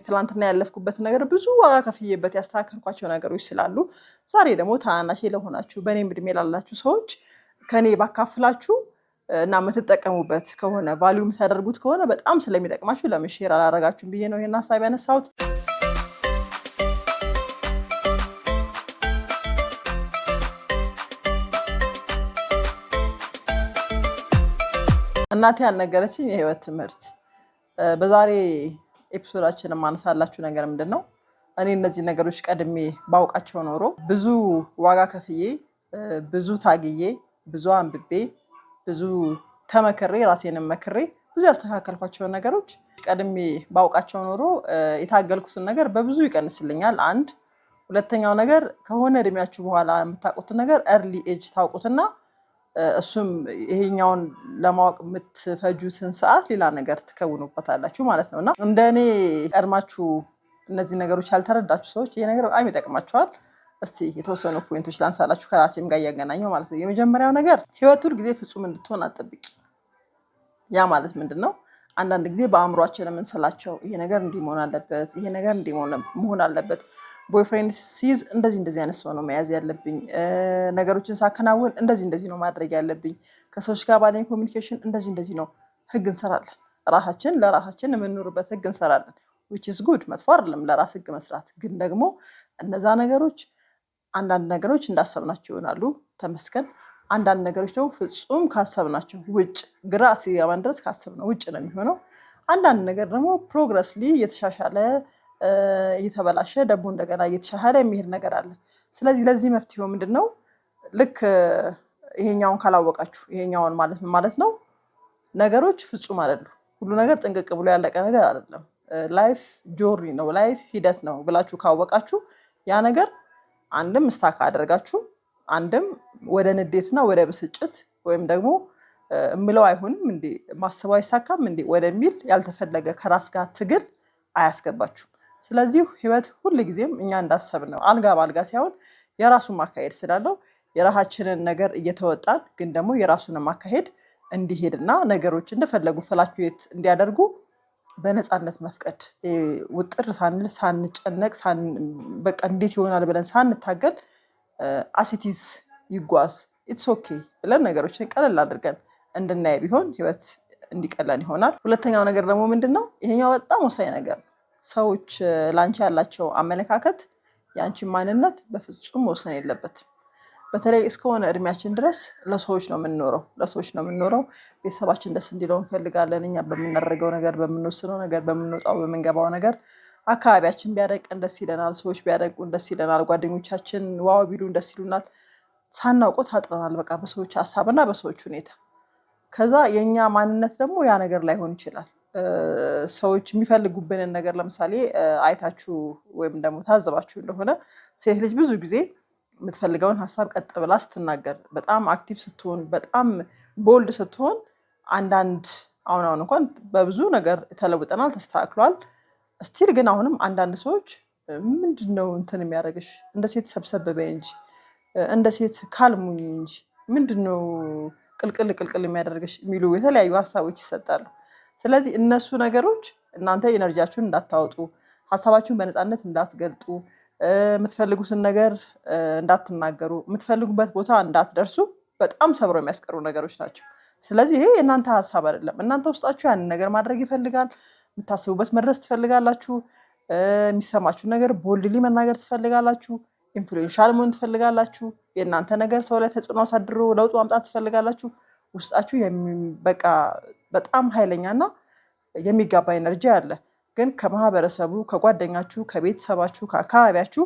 ትላንትና ያለፍኩበት ነገር ብዙ ዋጋ ከፍዬበት ያስተካከልኳቸው ነገሮች ስላሉ ዛሬ ደግሞ ታናናሽ ለሆናችሁ በእኔም እድሜ ላላችሁ ሰዎች ከኔ ባካፍላችሁ እና የምትጠቀሙበት ከሆነ ቫልዩ የምታደርጉት ከሆነ በጣም ስለሚጠቅማችሁ ለምን ሼር አላደረጋችሁም ብዬ ነው ይሄን ሀሳብ ያነሳሁት። እናቴ ያልነገረችኝ የህይወት ትምህርት በዛሬ ኤፒሶዳችን ማነሳላችሁ ነገር ምንድነው? እኔ እነዚህ ነገሮች ቀድሜ ባውቃቸው ኖሮ ብዙ ዋጋ ከፍዬ ብዙ ታግዬ ብዙ አንብቤ ብዙ ተመክሬ ራሴንም መክሬ ብዙ ያስተካከልኳቸውን ነገሮች ቀድሜ ባውቃቸው ኖሮ የታገልኩትን ነገር በብዙ ይቀንስልኛል። አንድ ሁለተኛው ነገር ከሆነ እድሜያችሁ በኋላ የምታውቁትን ነገር early age ታውቁትና እሱም ይሄኛውን ለማወቅ የምትፈጁትን ሰዓት ሌላ ነገር ትከውኑበታላችሁ ማለት ነውና እንደኔ ቀድማችሁ እነዚህ ነገሮች ያልተረዳችሁ ሰዎች ይሄ ነገር በጣም ይጠቅማችኋል። እስቲ የተወሰኑ ፖይንቶች ላንሳላችሁ ከራሴም ጋር እያገናኘው ማለት ነው። የመጀመሪያው ነገር ህይወት ሁል ጊዜ ፍጹም እንድትሆን አትጠብቂ። ያ ማለት ምንድነው? አንዳንድ ጊዜ በአእምሯችን የምንሰላቸው ይሄ ነገር እንዲህ መሆን አለበት፣ ይሄ ነገር እንዲህ መሆን አለበት፣ ቦይፍሬንድ ሲይዝ እንደዚህ አይነት ሰው ነው መያዝ ያለብኝ፣ ነገሮችን ሳከናውን እንደዚህ ነው ማድረግ ያለብኝ፣ ከሰዎች ጋር ባለኝ ኮሚኒኬሽን እንደዚህ ነው ህግ እንሰራለን። ራሳችን ለራሳችን የምንኖርበት ህግ እንሰራለን። which is good መጥፎ አይደለም ለራስ ህግ መስራት። ግን ደግሞ እነዛ ነገሮች አንዳንድ ነገሮች እንዳሰብናቸው ይሆናሉ፣ ተመስገን። አንዳንድ ነገሮች ደግሞ ፍጹም ካሰብናቸው ውጭ ግራ ሲገባን ድረስ ካሰብነው ውጭ ነው የሚሆነው። አንዳንድ ነገር ደግሞ ፕሮግረስሊ እየተሻሻለ እየተበላሸ ደግሞ እንደገና እየተሻሻለ የሚሄድ ነገር አለ። ስለዚህ ለዚህ መፍትሄው ምንድነው? ልክ ይሄኛውን ካላወቃችሁ ይሄኛውን ማለት ነው ነገሮች ፍጹም አይደሉም። ሁሉ ነገር ጥንቅቅ ብሎ ያለቀ ነገር አይደለም። ላይፍ ጆርኒ ነው፣ ላይፍ ሂደት ነው ብላችሁ ካወቃችሁ ያ ነገር አንድም ስታክ አደርጋችሁ አንድም ወደ ንዴትና ወደ ብስጭት ወይም ደግሞ እምለው አይሆንም እንዴ ማሰቡ አይሳካም እንዴ ወደሚል ያልተፈለገ ከራስ ጋር ትግል አያስገባችሁም። ስለዚህ ህይወት ሁል ጊዜም እኛ እንዳሰብነው አልጋ ባልጋ ሳይሆን የራሱን ማካሄድ ስላለው የራሳችንን ነገር እየተወጣን ግን ደግሞ የራሱን ማካሄድ እንዲሄድና ነገሮች እንደፈለጉ ፍላክቹዌት እንዲያደርጉ በነፃነት መፍቀድ፣ ውጥር ሳንል ሳንጨነቅ በቃ እንዴት ይሆናል ብለን ሳንታገል አሲቲስ ይጓዝ ኢትስ ኦኬ ብለን ነገሮችን ቀለል አድርገን እንድናይ ቢሆን ህይወት እንዲቀለን ይሆናል። ሁለተኛው ነገር ደግሞ ምንድነው? ይሄኛው በጣም ወሳኝ ነገር ነው። ሰዎች ላንቺ ያላቸው አመለካከት ያንቺን ማንነት በፍጹም መወሰን የለበትም። በተለይ እስከሆነ እድሜያችን ድረስ ለሰዎች ነው የምንኖረው። ቤተሰባችን ደስ እንዲለው እንፈልጋለን። እኛ በምናደርገው ነገር፣ በምንወስነው ነገር፣ በምንወጣው በምንገባው ነገር አካባቢያችን ቢያደንቀን ደስ ይለናል። ሰዎች ቢያደንቁን ደስ ይለናል። ጓደኞቻችን ዋው ቢሉን ደስ ይሉናል። ሳናውቀው ታጥረናል በቃ በሰዎች ሀሳብና በሰዎች ሁኔታ። ከዛ የኛ ማንነት ደግሞ ያ ነገር ላይሆን ይችላል። ሰዎች የሚፈልጉብንን ነገር ለምሳሌ አይታችሁ ወይም ደግሞ ታዘባችሁ እንደሆነ ሴት ልጅ ብዙ ጊዜ የምትፈልገውን ሀሳብ ቀጥ ብላ ስትናገር፣ በጣም አክቲቭ ስትሆን፣ በጣም ቦልድ ስትሆን አንዳንድ አሁን እንኳን በብዙ ነገር ተለውጠናል፣ ተስተካክሏል። ስቲል ግን አሁንም አንዳንድ ሰዎች ምንድነው እንትን የሚያደርግሽ እንደ ሴት ሰብሰብ በይ እንጂ እንደ ሴት ካልሙኝ እንጂ ምንድነው ቅልቅል የሚያደርግሽ የሚሉ የተለያዩ ሀሳቦች ይሰጣሉ። ስለዚህ እነሱ ነገሮች እናንተ ኤነርጂያችሁን እንዳታወጡ፣ ሀሳባችሁን በነፃነት እንዳትገልጡ፣ የምትፈልጉትን ነገር እንዳትናገሩ፣ የምትፈልጉበት ቦታ እንዳትደርሱ በጣም ሰብረው የሚያስቀሩ ነገሮች ናቸው። ስለዚህ ይሄ የእናንተ ሀሳብ አይደለም። እናንተ ውስጣችሁ ያንን ነገር ማድረግ ይፈልጋል። የምታስቡበት መድረስ ትፈልጋላችሁ። የሚሰማችሁ ነገር ቦልድሊ መናገር ትፈልጋላችሁ። ኢንፍሉዌንሻል መሆን ትፈልጋላችሁ። የእናንተ ነገር ሰው ላይ ተጽዕኖ አሳድሮ ለውጥ ማምጣት ትፈልጋላችሁ። ውስጣችሁ በቃ በጣም ኃይለኛና የሚጋባ ኤነርጂ አለ። ግን ከማህበረሰቡ፣ ከጓደኛችሁ፣ ከቤተሰባችሁ፣ ከአካባቢያችሁ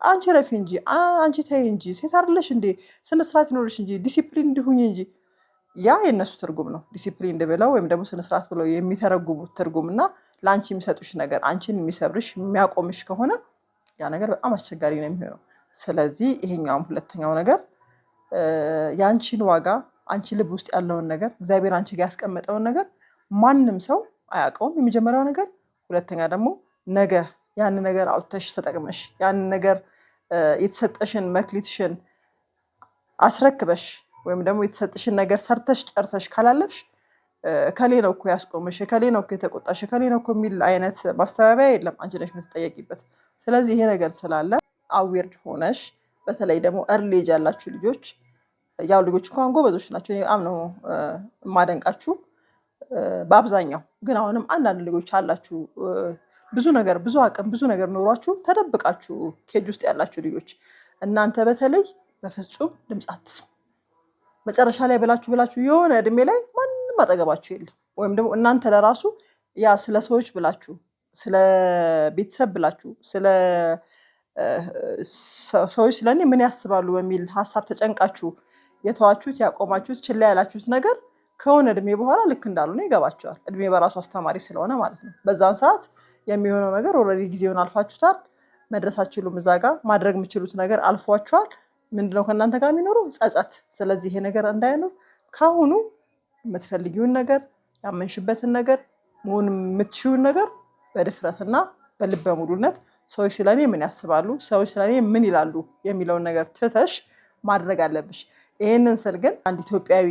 አንቺ ረፊ እንጂ አንቺ ተይ እንጂ ሴት አይደለሽ እንዴ ስነስርዓት ይኖርሽ እንጂ ዲሲፕሊን እንዲሁኝ እንጂ ያ የነሱ ትርጉም ነው። ዲሲፕሊን ብለው ወይም ደግሞ ስነስርዓት ብለው የሚተረጉሙት ትርጉምና ለአንቺ የሚሰጡሽ ነገር አንቺን የሚሰብርሽ የሚያቆምሽ ከሆነ ያ ነገር በጣም አስቸጋሪ ነው የሚሆነው። ስለዚህ ይሄኛውም ሁለተኛው ነገር የአንቺን ዋጋ አንቺ ልብ ውስጥ ያለውን ነገር እግዚአብሔር አንቺ ጋር ያስቀመጠውን ነገር ማንም ሰው አያውቀውም። የመጀመሪያው ነገር። ሁለተኛ ደግሞ ነገ ያንን ነገር አውጥተሽ ተጠቅመሽ ያንን ነገር የተሰጠሽን መክሊትሽን አስረክበሽ ወይም ደግሞ የተሰጠሽን ነገር ሰርተሽ ጨርሰሽ ካላለፍሽ ከሌ ነው እኮ ያስቆመሽ፣ ከሌ ነው እኮ የተቆጣሽ፣ ከሌ ነው እኮ የሚል አይነት ማስተባበያ የለም። አንቺ ነሽ የምትጠየቂበት። ስለዚህ ይሄ ነገር ስላለ አዌርድ ሆነሽ በተለይ ደግሞ እርሊ ኤጅ ያላችሁ ልጆች ያው ልጆች እንኳን ጎበዞች ናቸው። በጣም ነው የማደንቃችሁ በአብዛኛው። ግን አሁንም አንዳንድ ልጆች አላችሁ ብዙ ነገር ብዙ አቅም ብዙ ነገር ኖሯችሁ ተደብቃችሁ ኬጅ ውስጥ ያላችሁ ልጆች እናንተ በተለይ በፍጹም ድምፅ አትስሙ። መጨረሻ ላይ ብላችሁ የሆነ እድሜ ላይ ማንም አጠገባችሁ የለም። ወይም ደግሞ እናንተ ለራሱ ያ ስለ ሰዎች ብላችሁ ስለ ቤተሰብ ብላችሁ ስለ ሰዎች ስለኔ ምን ያስባሉ በሚል ሀሳብ ተጨንቃችሁ የተዋችሁት ያቆማችሁት ችላ ያላችሁት ነገር ከሆነ እድሜ በኋላ ልክ እንዳልሆነ ይገባቸዋል። እድሜ በራሱ አስተማሪ ስለሆነ ማለት ነው። በዛን ሰዓት የሚሆነው ነገር ኦልሬዲ ጊዜውን አልፋችሁታል። መድረስ አትችሉም። እዛ ጋር ማድረግ የምችሉት ነገር አልፏችኋል። ምንድነው ከእናንተ ጋር የሚኖረው? ጸጸት። ስለዚህ ይሄ ነገር እንዳይኖር ካሁኑ የምትፈልጊውን ነገር ያመንሽበትን ነገር መሆን የምትችውን ነገር በድፍረትና በልበ ሙሉነት ሰዎች ስለኔ ምን ያስባሉ፣ ሰዎች ስለኔ ምን ይላሉ የሚለውን ነገር ትተሽ ማድረግ አለብሽ። ይህንን ስል ግን አንድ ኢትዮጵያዊ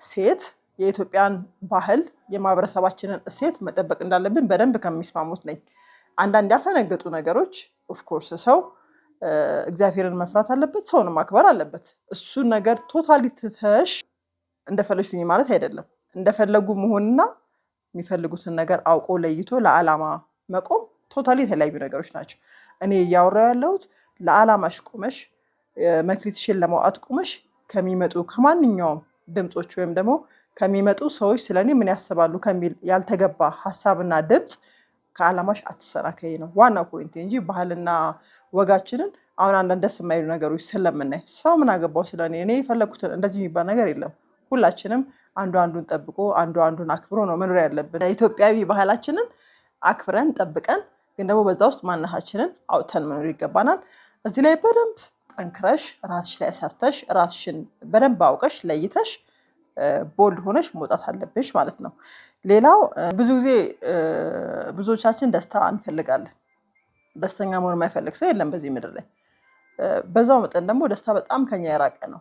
ሴት የኢትዮጵያን ባህል የማህበረሰባችንን እሴት መጠበቅ እንዳለብን በደንብ ከሚስማሙት ነኝ። አንዳንድ ያፈነገጡ ነገሮች ኦፍኮርስ ሰው እግዚአብሔርን መፍራት አለበት፣ ሰውን ማክበር አለበት። እሱን ነገር ቶታሊ ትተሽ እንደፈለሹኝ ማለት አይደለም። እንደፈለጉ መሆንና የሚፈልጉትን ነገር አውቆ ለይቶ ለዓላማ መቆም ቶታሊ የተለያዩ ነገሮች ናቸው። እኔ እያወራሁ ያለሁት ለዓላማሽ ቆመሽ መክሊትሽን ለማውጣት ቆመሽ ከሚመጡ ከማንኛውም ድምፆች ወይም ደግሞ ከሚመጡ ሰዎች ስለኔ ምን ያስባሉ ከሚል ያልተገባ ሀሳብና ድምፅ ከዓላማሽ አትሰናከይ ነው ዋናው ፖይንት እንጂ ባህልና ወጋችንን አሁን አንዳንድ ደስ የማይሉ ነገሮች ስለምናይ ሰው ምን አገባው ስለኔ እኔ የፈለኩትን እንደዚህ የሚባል ነገር የለም። ሁላችንም አንዱ አንዱን ጠብቆ አንዱ አንዱን አክብሮ ነው መኖር ያለብን። ኢትዮጵያዊ ባህላችንን አክብረን ጠብቀን ግን ደግሞ በዛ ውስጥ ማንነታችንን አውጥተን መኖር ይገባናል። እዚህ ላይ በደንብ ጠንክረሽ ራስሽ ላይ ሰርተሽ ራስሽን በደንብ አውቀሽ ለይተሽ ቦልድ ሆነሽ መውጣት አለብሽ ማለት ነው። ሌላው ብዙ ጊዜ ብዙዎቻችን ደስታ እንፈልጋለን። ደስተኛ መሆን የማይፈልግ ሰው የለም በዚህ ምድር ላይ። በዛው መጠን ደግሞ ደስታ በጣም ከኛ የራቀ ነው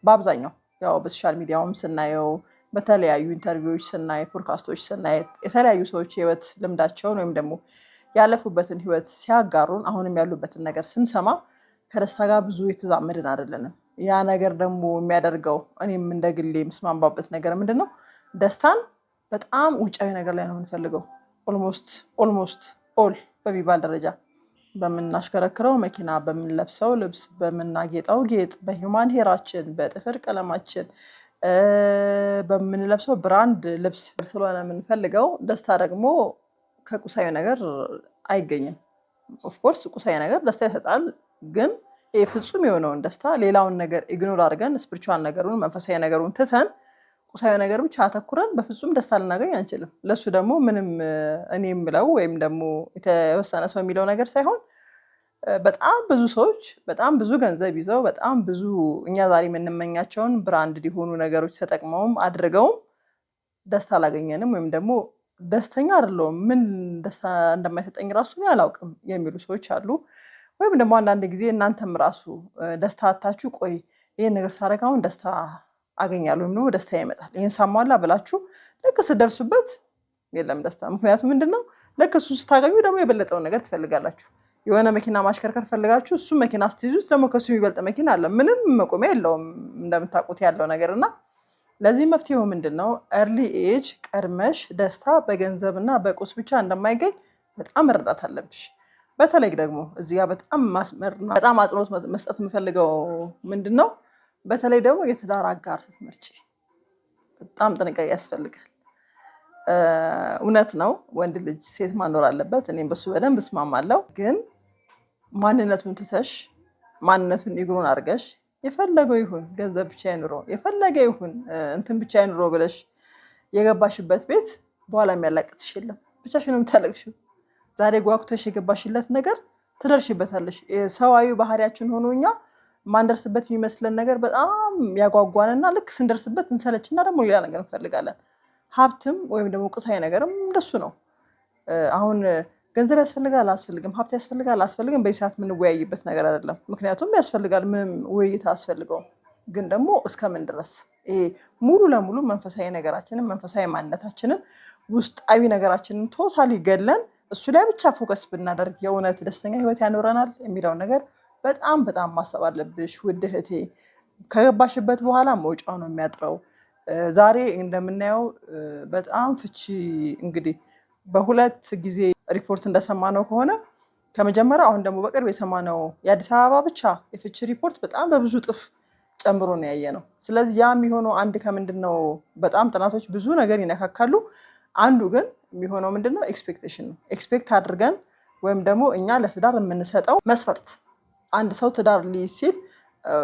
በአብዛኛው። ያው በሶሻል ሚዲያውም ስናየው በተለያዩ ኢንተርቪዎች ስናይ ፖድካስቶች ስናይ የተለያዩ ሰዎች የህይወት ልምዳቸውን ወይም ደግሞ ያለፉበትን ህይወት ሲያጋሩን አሁንም ያሉበትን ነገር ስንሰማ ከደስታ ጋር ብዙ የተዛመድን አይደለንም። ያ ነገር ደግሞ የሚያደርገው እኔም እንደ ግሌ የምስማማበት ነገር ምንድን ነው? ደስታን በጣም ውጫዊ ነገር ላይ ነው የምንፈልገው። ኦልሞስት ኦል በሚባል ደረጃ በምናሽከረክረው መኪና፣ በምንለብሰው ልብስ፣ በምናጌጠው ጌጥ፣ በሂውማን ሄራችን፣ በጥፍር ቀለማችን፣ በምንለብሰው ብራንድ ልብስ ስለሆነ የምንፈልገው። ደስታ ደግሞ ከቁሳዊ ነገር አይገኝም። ኦፍኮርስ ቁሳዊ ነገር ደስታ ይሰጣል፣ ግን ፍጹም የሆነውን ደስታ ሌላውን ነገር ኢግኖር አድርገን ስፒሪቹዋል ነገሩን መንፈሳዊ ነገሩን ትተን ቁሳዊ ነገር ብቻ አተኩረን በፍጹም ደስታ ልናገኝ አንችልም። ለሱ ደግሞ ምንም እኔ የምለው ወይም ደግሞ የተወሰነ ሰው የሚለው ነገር ሳይሆን በጣም ብዙ ሰዎች በጣም ብዙ ገንዘብ ይዘው በጣም ብዙ እኛ ዛሬ የምንመኛቸውን ብራንድ ሊሆኑ ነገሮች ተጠቅመውም አድርገውም ደስታ አላገኘንም ወይም ደግሞ ደስተኛ አይደለሁም፣ ምን ደስታ እንደማይሰጠኝ ራሱ አላውቅም የሚሉ ሰዎች አሉ። ወይም ደግሞ አንዳንድ ጊዜ እናንተም ራሱ ደስታ አታችሁ ቆይ ይህን ነገር ሳደርግ አሁን ደስታ አገኛለሁ ወይም ደግሞ ደስታ ይመጣል ይህን ሳሟላ ብላችሁ ልክ ስደርሱበት የለም ደስታ። ምክንያቱም ምንድነው ልክ እሱ ስታገኙ ደግሞ የበለጠውን ነገር ትፈልጋላችሁ። የሆነ መኪና ማሽከርከር ፈልጋችሁ እሱ መኪና ስትይዙት ደግሞ ከሱ የሚበልጥ መኪና አለ። ምንም መቆሚያ የለውም እንደምታውቁት ያለው ነገር እና ለዚህ መፍትሄው ምንድነው? ኤርሊ ኤጅ ቀድመሽ ደስታ በገንዘብና በቁስ ብቻ እንደማይገኝ በጣም መረዳት አለብሽ። በተለይ ደግሞ እዚህ ጋር በጣም ማስመርና በጣም አጽንኦት መስጠት የምፈልገው ምንድነው? በተለይ ደግሞ የትዳር አጋር ስትመርጪ በጣም ጥንቃቄ ያስፈልጋል። እውነት ነው ወንድ ልጅ ሴት ማኖር አለበት። እኔም በሱ በደንብ እስማማለሁ። ግን ማንነቱን ትተሽ ማንነቱን ኢግኖር አድርገሽ የፈለገው ይሁን ገንዘብ ብቻ ይኑሮ የፈለገ ይሁን እንትን ብቻ ይኑሮ ብለሽ የገባሽበት ቤት በኋላ የሚያላቅስሽ የለም። ብቻሽን ነው የምታለቅሽው። ዛሬ ጓጉተሽ የገባሽለት ነገር ትደርሽበታለሽ። ሰዋዊ ባህሪያችን ሆኖ እኛ ማንደርስበት የሚመስለን ነገር በጣም ያጓጓንና ልክ ስንደርስበት እንሰለችና ደግሞ ሌላ ነገር እንፈልጋለን። ሀብትም ወይም ደግሞ ቁሳዊ ነገርም እንደሱ ነው። አሁን ገንዘብ ያስፈልጋል አያስፈልግም፣ ሀብት ያስፈልጋል አያስፈልግም በዚህ ሰዓት የምንወያይበት ነገር አይደለም። ምክንያቱም ያስፈልጋል፣ ምንም ውይይት አያስፈልገውም። ግን ደግሞ እስከምን ድረስ ይሄ ሙሉ ለሙሉ መንፈሳዊ ነገራችንን መንፈሳዊ ማንነታችንን ውስጣዊ ነገራችንን ቶታሊ ገለን እሱ ላይ ብቻ ፎከስ ብናደርግ የእውነት ደስተኛ ህይወት ያኖረናል የሚለውን ነገር በጣም በጣም ማሰብ አለብሽ ውድ እህቴ። ከገባሽበት በኋላ መውጫው ነው የሚያጥረው። ዛሬ እንደምናየው በጣም ፍቺ እንግዲህ በሁለት ጊዜ ሪፖርት እንደሰማነው ከሆነ ከመጀመሪያ አሁን ደግሞ በቅርብ የሰማነው የአዲስ አበባ ብቻ የፍቺ ሪፖርት በጣም በብዙ ጥፍ ጨምሮ ነው ያየነው። ስለዚህ ያ የሚሆነው አንድ ከምንድን ነው? በጣም ጥናቶች ብዙ ነገር ይነካካሉ። አንዱ ግን የሚሆነው ምንድን ነው? ኤክስፔክቴሽን ነው። ኤክስፔክት አድርገን ወይም ደግሞ እኛ ለትዳር የምንሰጠው መስፈርት አንድ ሰው ትዳር ሊይዝ ሲል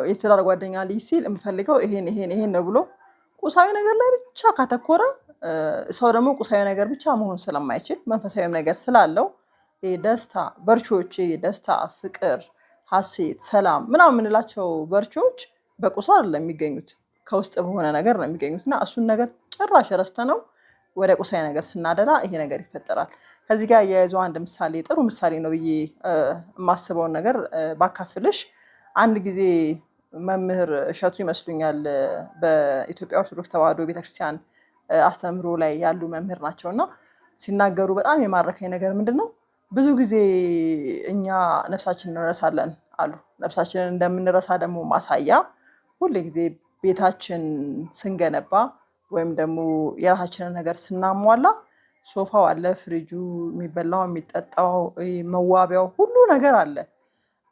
የትዳር ጓደኛ ሊይዝ ሲል የምፈልገው ይሄን ነው ብሎ ቁሳዊ ነገር ላይ ብቻ ካተኮረ ሰው ደግሞ ቁሳዊ ነገር ብቻ መሆን ስለማይችል መንፈሳዊ ነገር ስላለው ደስታ በርቾች ደስታ፣ ፍቅር፣ ሀሴት፣ ሰላም ምናምን የምንላቸው በርቾች በቁስ አይደለም የሚገኙት ከውስጥ በሆነ ነገር ነው የሚገኙት እና እሱን ነገር ጭራሽ ረስተነው ወደ ቁሳዊ ነገር ስናደላ ይሄ ነገር ይፈጠራል። ከዚህ ጋር የያዘው አንድ ምሳሌ ጥሩ ምሳሌ ነው ብዬ የማስበውን ነገር ባካፍልሽ። አንድ ጊዜ መምህር እሸቱ ይመስሉኛል በኢትዮጵያ ኦርቶዶክስ ተዋሕዶ ቤተክርስቲያን አስተምህሮ ላይ ያሉ መምህር ናቸው እና ሲናገሩ በጣም የማረከኝ ነገር ምንድን ነው? ብዙ ጊዜ እኛ ነፍሳችንን እንረሳለን አሉ። ነፍሳችንን እንደምንረሳ ደግሞ ማሳያ ሁል ጊዜ ቤታችን ስንገነባ ወይም ደግሞ የራሳችንን ነገር ስናሟላ ሶፋው አለ፣ ፍሪጁ፣ የሚበላው የሚጠጣው፣ መዋቢያው ሁሉ ነገር አለ።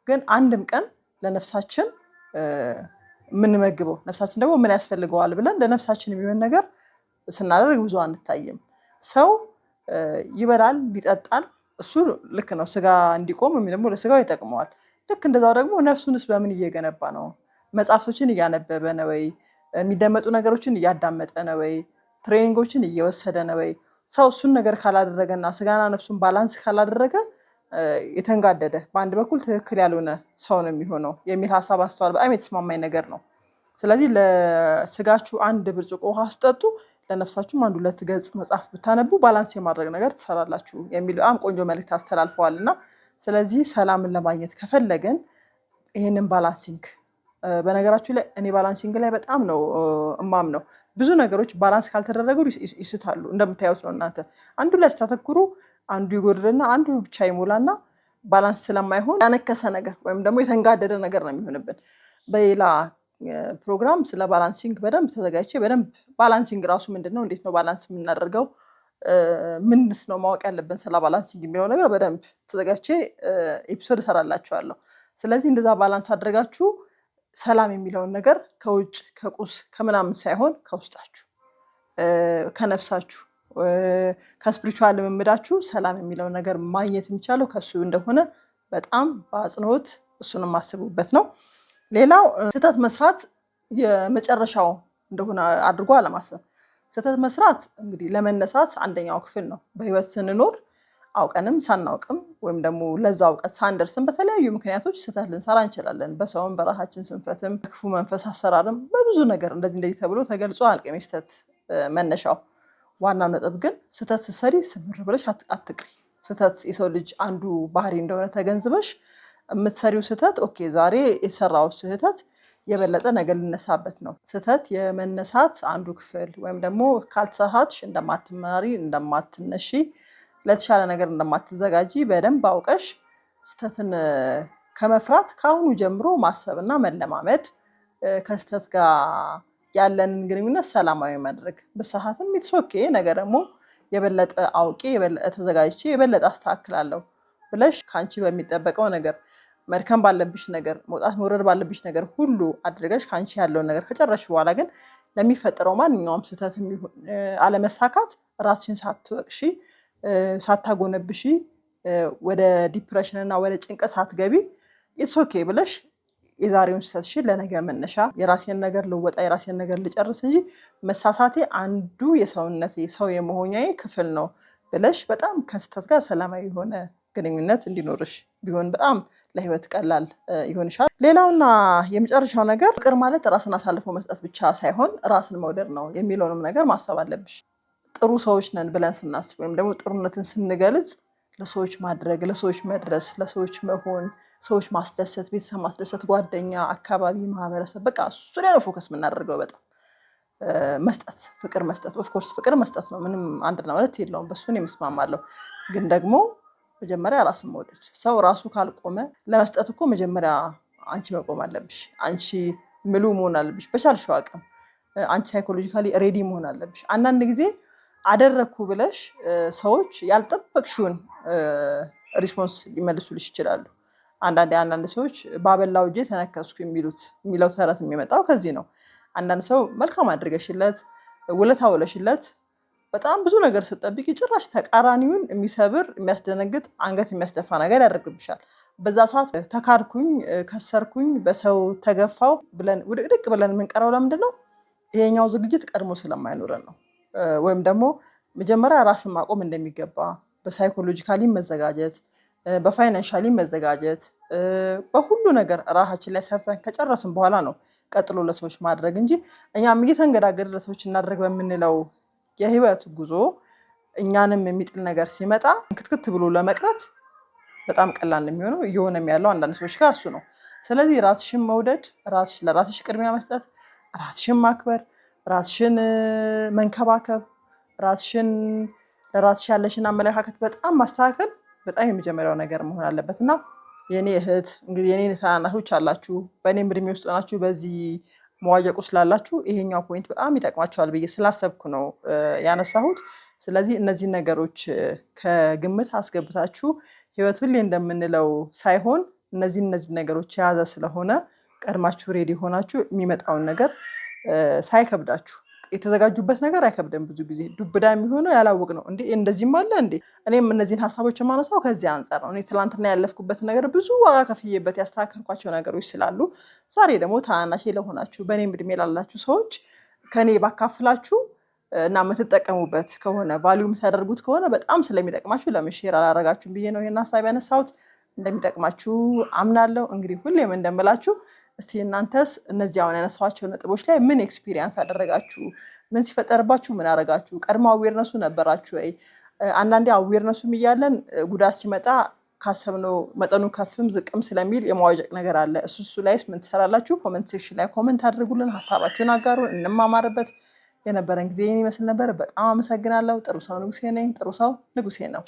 ግን አንድም ቀን ለነፍሳችን የምንመግበው ነፍሳችን ደግሞ ምን ያስፈልገዋል ብለን ለነፍሳችን የሚሆን ነገር ስናደርግ ብዙ አንታይም። ሰው ይበላል፣ ይጠጣል። እሱ ልክ ነው፣ ስጋ እንዲቆም ወይም ደግሞ ለስጋው ይጠቅመዋል። ልክ እንደዛው ደግሞ ነፍሱንስ በምን እየገነባ ነው? መጽሐፍቶችን እያነበበ ነው ወይ? የሚደመጡ ነገሮችን እያዳመጠ ነው ወይ? ትሬኒንጎችን እየወሰደ ነው ወይ? ሰው እሱን ነገር ካላደረገና ስጋና ነፍሱን ባላንስ ካላደረገ የተንጋደደ በአንድ በኩል ትክክል ያልሆነ ሰው ነው የሚሆነው የሚል ሀሳብ አንስተዋል። በጣም የተስማማኝ ነገር ነው። ስለዚህ ለስጋችሁ አንድ ብርጭቆ ውሃ ስጠጡ ለነፍሳችሁም አንድ 2 ገጽ መጽሐፍ ብታነቡ ባላንስ የማድረግ ነገር ትሰራላችሁ የሚል በጣም ቆንጆ መልእክት አስተላልፈዋል እና ስለዚህ ሰላምን ለማግኘት ከፈለግን ይህንን ባላንሲንግ በነገራችሁ ላይ እኔ ባላንሲንግ ላይ በጣም ነው እማምነው። ብዙ ነገሮች ባላንስ ካልተደረጉ ይስታሉ። እንደምታዩት ነው እናንተ አንዱ ላይ ስታተኩሩ አንዱ ይጎድልና አንዱ ብቻ ይሞላና ባላንስ ስለማይሆን ያነከሰ ነገር ወይም ደግሞ የተንጋደደ ነገር ነው የሚሆንብን። በሌላ ፕሮግራም ስለ ባላንሲንግ በደንብ ተዘጋጅቼ በደንብ ባላንሲንግ ራሱ ምንድነው፣ እንዴት ነው ባላንስ የምናደርገው፣ ምንስ ነው ማወቅ ያለብን ስለ ባላንሲንግ የሚለው ነገር በደንብ ተዘጋጅቼ ኤፒሶድ እሰራላችኋለሁ። ስለዚህ እንደዛ ባላንስ አድርጋችሁ ሰላም የሚለውን ነገር ከውጭ ከቁስ ከምናምን ሳይሆን ከውስጣችሁ ከነፍሳችሁ ከስፒሪቹዋል ልምምዳችሁ ሰላም የሚለውን ነገር ማግኘት የሚቻለው ከሱ እንደሆነ በጣም በአጽንኦት እሱን የማስቡበት ነው። ሌላው ስህተት መስራት የመጨረሻው እንደሆነ አድርጎ አለማሰብ። ስህተት መስራት እንግዲህ ለመነሳት አንደኛው ክፍል ነው። በህይወት ስንኖር አውቀንም ሳናውቅም ወይም ደግሞ ለዛ እውቀት ሳንደርስም በተለያዩ ምክንያቶች ስህተት ልንሰራ እንችላለን። በሰውም በራሳችን ስንፈትም ክፉ መንፈስ አሰራርም በብዙ ነገር እንደዚህ ተብሎ ተገልጾ አልቅም ስህተት መነሻው። ዋናው ነጥብ ግን ስህተት ስትሰሪ ስምር ብለሽ አትቅሪ። ስህተት የሰው ልጅ አንዱ ባህሪ እንደሆነ ተገንዝበሽ የምትሰሪው ስህተት ኦኬ ዛሬ የሰራው ስህተት የበለጠ ነገር ልነሳበት ነው። ስህተት የመነሳት አንዱ ክፍል ወይም ደግሞ ካልተሳሳትሽ እንደማትማሪ እንደማትነሺ ለተሻለ ነገር እንደማትዘጋጂ በደንብ አውቀሽ ስህተትን ከመፍራት ከአሁኑ ጀምሮ ማሰብና መለማመድ፣ ከስህተት ጋር ያለንን ግንኙነት ሰላማዊ ማድረግ። በሰዓትም ኦኬ ነገር ደግሞ የበለጠ አውቄ የበለጠ ተዘጋጅቼ የበለጠ አስተካክላለሁ ብለሽ ከአንቺ በሚጠበቀው ነገር መድከም ባለብሽ ነገር መውጣት መውረድ ባለብሽ ነገር ሁሉ አድርገሽ ከአንቺ ያለውን ነገር ከጨረሽ በኋላ ግን ለሚፈጠረው ማንኛውም ስህተት የሚሆን አለመሳካት ራስሽን ሳትወቅሺ ሳታጎነብሺ ወደ ዲፕሬሽን እና ወደ ጭንቀት ሳትገቢ ኢትስ ኦኬ ብለሽ የዛሬውን ስህተትሽን ለነገ መነሻ የራሴን ነገር ልወጣ የራሴን ነገር ልጨርስ እንጂ መሳሳቴ አንዱ የሰውነቴ ሰው የመሆኛዬ ክፍል ነው ብለሽ በጣም ከስህተት ጋር ሰላማዊ የሆነ ግንኙነት እንዲኖርሽ ቢሆን በጣም ለህይወት ቀላል ይሆንሻል። ሌላውና የመጨረሻው ነገር ፍቅር ማለት ራስን አሳልፎ መስጠት ብቻ ሳይሆን ራስን መውደድ ነው የሚለውንም ነገር ማሰብ አለብሽ። ጥሩ ሰዎች ነን ብለን ስናስብ ወይም ደግሞ ጥሩነትን ስንገልጽ ለሰዎች ማድረግ፣ ለሰዎች መድረስ፣ ለሰዎች መሆን፣ ሰዎች ማስደሰት፣ ቤተሰብ ማስደሰት፣ ጓደኛ፣ አካባቢ፣ ማህበረሰብ በቃ እሱ ላይ ነው ፎከስ የምናደርገው በጣም መስጠት ፍቅር መስጠት ኦፍ ኮርስ ፍቅር መስጠት ነው። ምንም አንድና ሁለት የለውም። በሱን የምስማማለሁ። ግን ደግሞ መጀመሪያ ራስን መውደድ። ሰው ራሱ ካልቆመ ለመስጠት እኮ መጀመሪያ አንቺ መቆም አለብሽ። አንቺ ምሉ መሆን አለብሽ በቻልሽው አቅም። አንቺ ሳይኮሎጂካሊ ሬዲ መሆን አለብሽ። አንዳንድ ጊዜ አደረግኩ ብለሽ ሰዎች ያልጠበቅሽውን ሪስፖንስ ሊመልሱልሽ ይችላሉ። አንዳንድ ሰዎች ባበላው እጄ ተነከስኩ የሚለው ተረት የሚመጣው ከዚህ ነው። አንዳንድ ሰው መልካም አድርገሽለት ውለታ ውለሽለት በጣም ብዙ ነገር ስትጠብቂ ጭራሽ ተቃራኒውን የሚሰብር የሚያስደነግጥ አንገት የሚያስደፋ ነገር ያደርግብሻል። በዛ ሰዓት ተካድኩኝ፣ ከሰርኩኝ፣ በሰው ተገፋው ብለን ውድቅድቅ ብለን የምንቀረው ለምንድን ነው? ይሄኛው ዝግጅት ቀድሞ ስለማይኖረን ነው። ወይም ደግሞ መጀመሪያ ራስን ማቆም እንደሚገባ በሳይኮሎጂካሊ መዘጋጀት፣ በፋይናንሻሊ መዘጋጀት፣ በሁሉ ነገር ራሳችን ላይ ሰርተን ከጨረስን በኋላ ነው ቀጥሎ ለሰዎች ማድረግ እንጂ እኛም እየተንገዳገድ ለሰዎች እናደርግ በምንለው የህይወት ጉዞ እኛንም የሚጥል ነገር ሲመጣ ክትክት ብሎ ለመቅረት በጣም ቀላል የሚሆነው እየሆነም ያለው አንዳንድ ሰዎች ጋር እሱ ነው። ስለዚህ ራስሽን መውደድ፣ ለራስሽ ቅድሚያ መስጠት፣ ራስሽን ማክበር፣ ራስሽን መንከባከብ፣ ለራስሽ ያለሽን አመለካከት በጣም ማስተካከል በጣም የመጀመሪያው ነገር መሆን አለበት እና የኔ እህት እንግዲህ የኔ ታናናሾች አላችሁ፣ በእኔም እድሜ ውስጥ ናችሁ፣ በዚህ መዋዠቅ ውስጥ ላላችሁ ይሄኛው ፖይንት በጣም ይጠቅማችኋል ብዬ ስላሰብኩ ነው ያነሳሁት። ስለዚህ እነዚህ ነገሮች ከግምት አስገብታችሁ ህይወት ሁሌ እንደምንለው ሳይሆን እነዚህ ነገሮች የያዘ ስለሆነ ቀድማችሁ ሬዲ ሆናችሁ የሚመጣውን ነገር ሳይከብዳችሁ የተዘጋጁበት ነገር አይከብደም። ብዙ ጊዜ ዱብዳ የሚሆነው ያላወቅ ነው። እንደዚህም አለ እንዴ? እኔም እነዚህን ሀሳቦች የማነሳው ከዚህ አንጻር ነው። እኔ ትላንትና ያለፍኩበትን ነገር ብዙ ዋጋ ከፍዬበት ያስተካከልኳቸው ነገሮች ስላሉ ዛሬ ደግሞ ታናናሽ ለሆናችሁ በእኔም እድሜ ላላችሁ ሰዎች ከኔ ባካፍላችሁ እና የምትጠቀሙበት ከሆነ ቫሊዩ የምታደርጉት ከሆነ በጣም ስለሚጠቅማችሁ ለምን ሼር አላረጋችሁም ብዬ ነው ይሄን ሀሳብ ያነሳሁት። እንደሚጠቅማችሁ አምናለሁ። እንግዲህ ሁሌም እንደምላችሁ እስቲ እናንተስ እነዚህ አሁን ያነሳኋቸው ነጥቦች ላይ ምን ኤክስፒሪየንስ አደረጋችሁ? ምን ሲፈጠርባችሁ ምን አደረጋችሁ? ቀድሞ አዌርነሱ ነበራችሁ ወይ? አንዳንዴ አዌርነሱም እያለን ጉዳት ሲመጣ ካሰብነው መጠኑ ከፍም ዝቅም ስለሚል የመዋዠቅ ነገር አለ። እሱ ላይስ ምን ትሰራላችሁ? ኮመንት ሴክሽን ላይ ኮመንት አድርጉልን፣ ሀሳባችሁን አጋሩን፣ እንማማርበት። የነበረን ጊዜ ይመስል ነበር። በጣም አመሰግናለሁ። ጥሩ ሰው ንጉሴ ነኝ። ጥሩ ሰው ንጉሴ ነው።